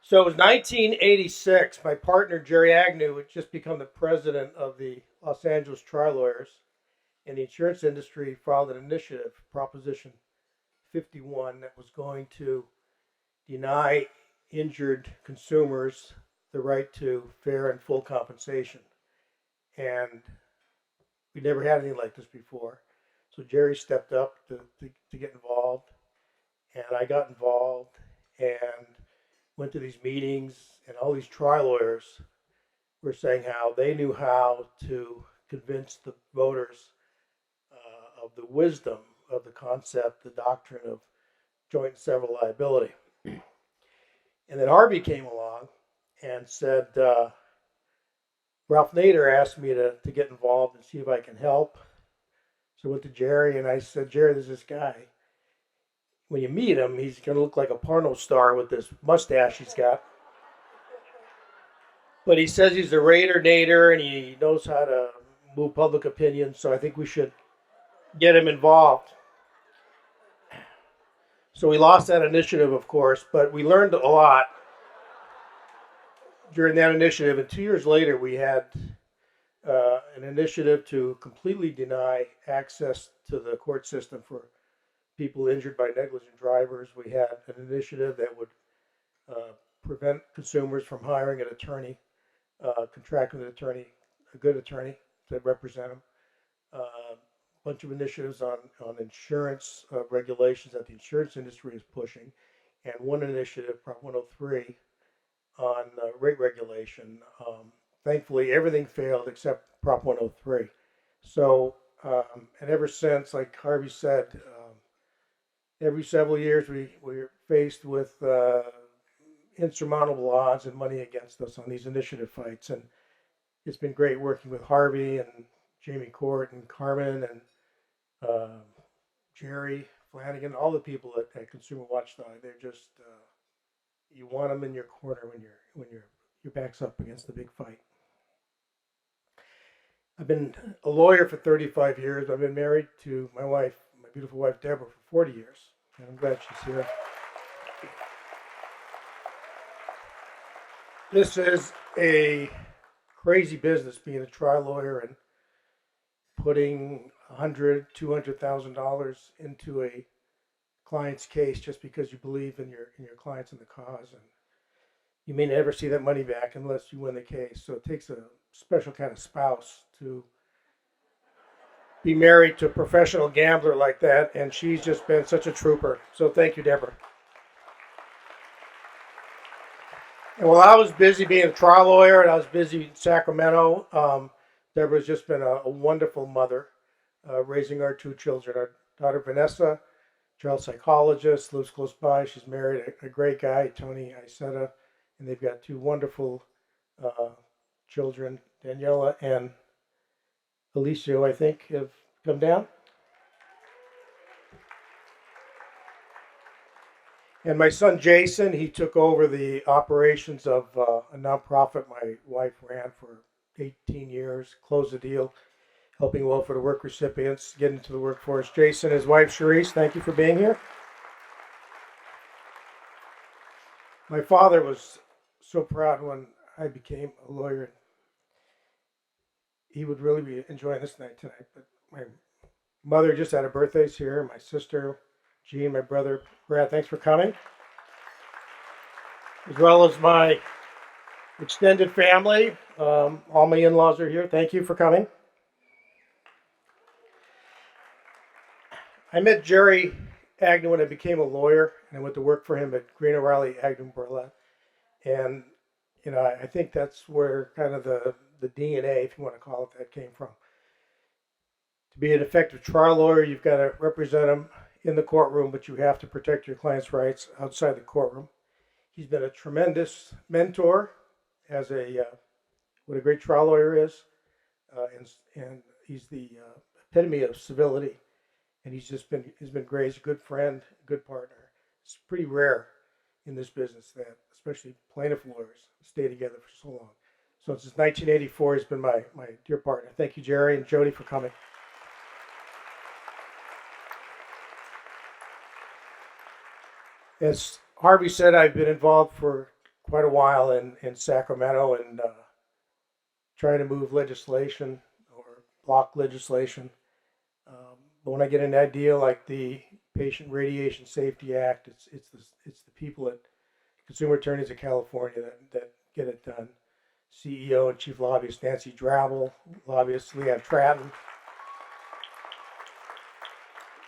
So it was 1986. My partner, Jerry Agnew, had just become the president of the Los Angeles Trial Lawyers, and the insurance industry filed an initiative, Proposition 51, that was going to deny injured consumers the right to fair and full compensation. And we never had anything like this before. So Jerry stepped up to get involved, and I got involved and went to these meetings, and all these trial lawyers were saying how they knew how to convince the voters of the wisdom of the concept, the doctrine of joint and several liability. And then Harvey came along and said, Ralph Nader asked me to get involved and see if I can help. So I went to Jerry and I said, Jerry, there's this guy. When you meet him, he's going to look like a porno star with this mustache he's got. But he says he's a Raider Nader and he knows how to move public opinion, so I think we should get him involved. So we lost that initiative, of course, but we learned a lot during that initiative. And 2 years later, we had an initiative to completely deny access to the court system for people injured by negligent drivers. We had an initiative that would prevent consumers from hiring an attorney, contracting with an attorney, a good attorney to represent them. A bunch of initiatives on insurance regulations that the insurance industry is pushing, and one initiative, Prop 103, on rate regulation. Thankfully, everything failed except Prop 103. So, and ever since, like Harvey said, every several years we're faced with insurmountable odds and money against us on these initiative fights. And it's been great working with Harvey and Jamie Court and Carmen and Jerry Flanagan, all the people at Consumer Watchdog. They're just you want them in your corner when your back's up against the big fight. I've been a lawyer for 35 years. I've been married to my wife, my beautiful wife Deborah, for 40 years, and I'm glad she's here. This is a crazy business, being a trial lawyer and putting $100,000-$200,000 into a client's case just because you believe in your clients and the cause, and you may never see that money back unless you win the case. So it takes a special kind of spouse to be married to a professional gambler like that, and she's just been such a trooper. So thank you, Deborah. And while I was busy being a trial lawyer and I was busy in Sacramento, Deborah's just been a wonderful mother, raising our two children. Our daughter Vanessa, child psychologist, lives close by. She's married a great guy, Tony Iseta, and they've got two wonderful children, Daniela and Alicia, I think, have come down. And my son Jason, he took over the operations of a nonprofit my wife ran for 18 years, closed the deal, helping welfare to work recipients get into the workforce. Jason, his wife Cherise, thank you for being here. My father was so proud when I became a lawyer. He would really be enjoying this night tonight. But my mother just had her birthdays here. My sister, Jean, my brother, Brad, thanks for coming. As well as my extended family. All my in-laws are here. Thank you for coming. I met Jerry Agnew when I became a lawyer, and I went to work for him at Green O'Reilly, Agnew Burlett. And, you know, I think that's where kind of the DNA, if you want to call it that, came from. To be an effective trial lawyer, you've got to represent them in the courtroom, but you have to protect your client's rights outside the courtroom. He's been a tremendous mentor as what a great trial lawyer is, and he's the epitome of civility. And he's been great. He's a good friend, a good partner. It's pretty rare in this business that, especially plaintiff lawyers, stay together for so long. So since 1984, he's been my dear partner. Thank you, Jerry and Jody, for coming. As Harvey said, I've been involved for quite a while in Sacramento and trying to move legislation or block legislation. But when I get an idea like the Patient Radiation Safety Act, it's the people at consumer attorneys of California that get it done. CEO and Chief Lobbyist Nancy Drabble, lobbyist Leanne Tratton,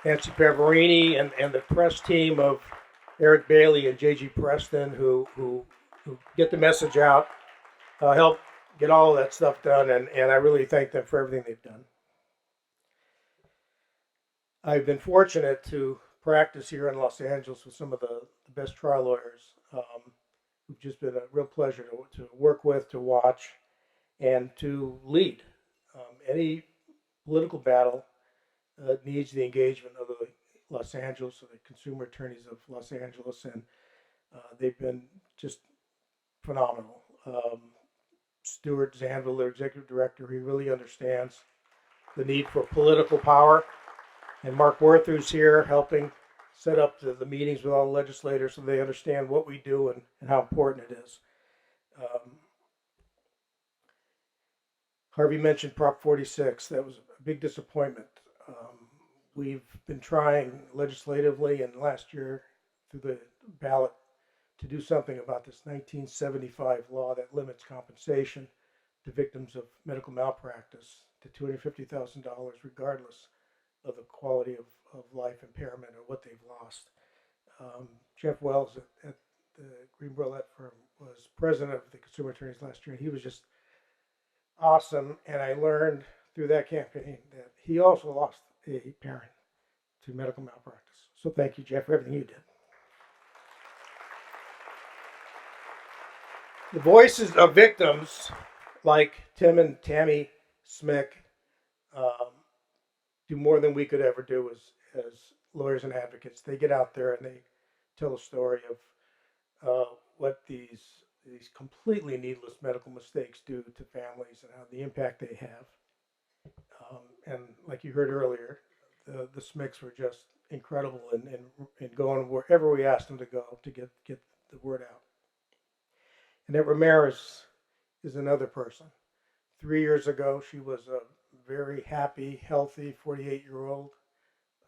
Nancy Pavarini, and the press team of Eric Bailey and J.G. Preston who get the message out, help get all of that stuff done, and I really thank them for everything they've done. I've been fortunate to practice here in Los Angeles with some of the best trial lawyers who've just been a real pleasure to work with, to watch, and to lead. Any political battle needs the engagement of the Los Angeles, of the consumer attorneys of Los Angeles, and they've been just phenomenal. Stuart Zanville, their executive director, he really understands the need for political power. And Mark Worth, who's here helping set up the meetings with all the legislators so they understand what we do and how important it is. Harvey mentioned Prop 46. That was a big disappointment. We've been trying legislatively and last year through the ballot to do something about this 1975 law that limits compensation to victims of medical malpractice to $250,000 regardless of the quality of life impairment or what they've lost. Jeff Wells at the Green Burlette firm was president of the consumer attorneys last year, and he was just awesome. And I learned through that campaign that he also lost a parent to medical malpractice. So thank you, Jeff, for everything you did. The voices of victims like Tim and Tammy Smick do more than we could ever do as lawyers and advocates. They get out there and they tell a story of what these completely needless medical mistakes do to families and how the impact they have. And like you heard earlier, the Smicks were just incredible in going wherever we asked them to go to get the word out. Annette Ramirez is another person. 3 years ago, she was a very happy, healthy 48-year-old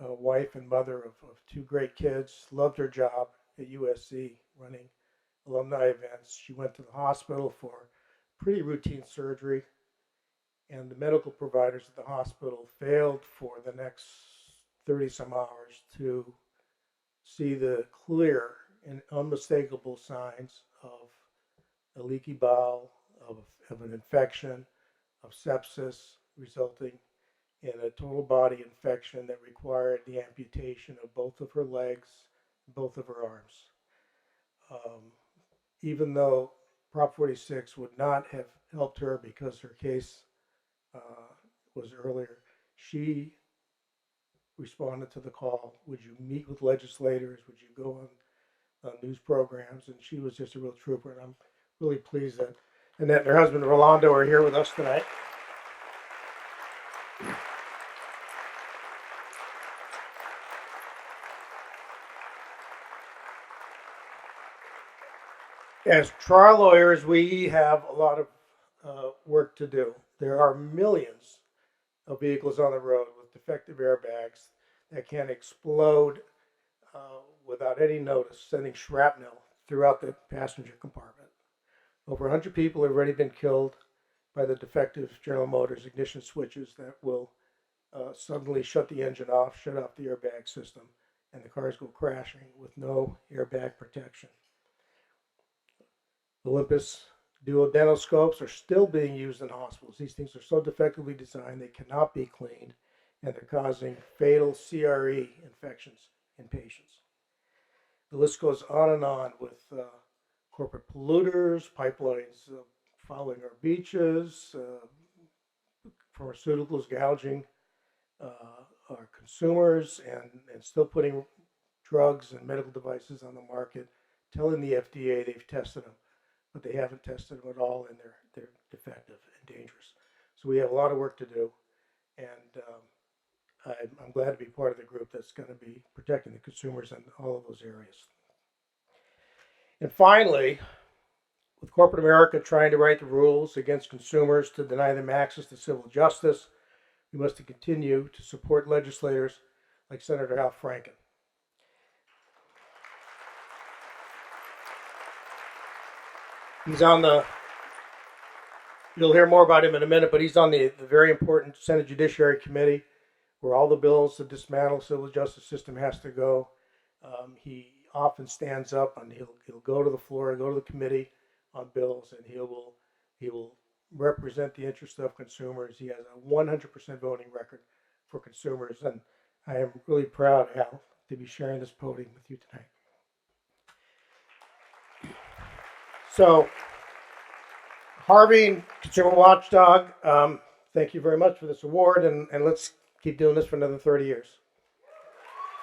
wife and mother of two great kids, loved her job at USC running alumni events. She went to the hospital for pretty routine surgery, and the medical providers at the hospital failed for the next 30 some hours to see the clear and unmistakable signs of a leaky bowel, of an infection, of sepsis, resulting in a total body infection that required the amputation of both of her legs, both of her arms. Even though Prop 46 would not have helped her because her case was earlier, she responded to the call. Would you meet with legislators? Would you go on news programs? And she was just a real trooper. And I'm really pleased that Annette and her husband Rolando are here with us tonight. As trial lawyers, we have a lot of work to do. There are millions of vehicles on the road with defective airbags that can explode without any notice, sending shrapnel throughout the passenger compartment. Over 100 people have already been killed by the defective General Motors ignition switches that will suddenly shut the engine off, shut off the airbag system, and the cars go crashing with no airbag protection. Olympus duodenoscopes are still being used in hospitals. These things are so defectively designed they cannot be cleaned, and they're causing fatal CRE infections in patients. The list goes on with corporate polluters, pipelines fouling our beaches, pharmaceuticals gouging our consumers, and still putting drugs and medical devices on the market, telling the FDA they've tested them, but they haven't tested them at all, and they're defective and dangerous. So we have a lot of work to do, and I'm glad to be part of the group that's going to be protecting the consumers in all of those areas. And finally, With corporate America trying to write the rules against consumers to deny them access to civil justice, we must continue to support legislators like Senator Al Franken. He's on the, you'll hear more about him in a minute, but he's on the very important Senate Judiciary Committee where all the bills to dismantle the civil justice system has to go. He often stands up and he'll go to the floor and go to the committee on bills, and he will represent the interests of consumers. He has a 100% voting record for consumers, and I am really proud, Al, to be sharing this podium with you tonight. So, Harvey, Consumer Watchdog, thank you very much for this award, and let's keep doing this for another 30 years.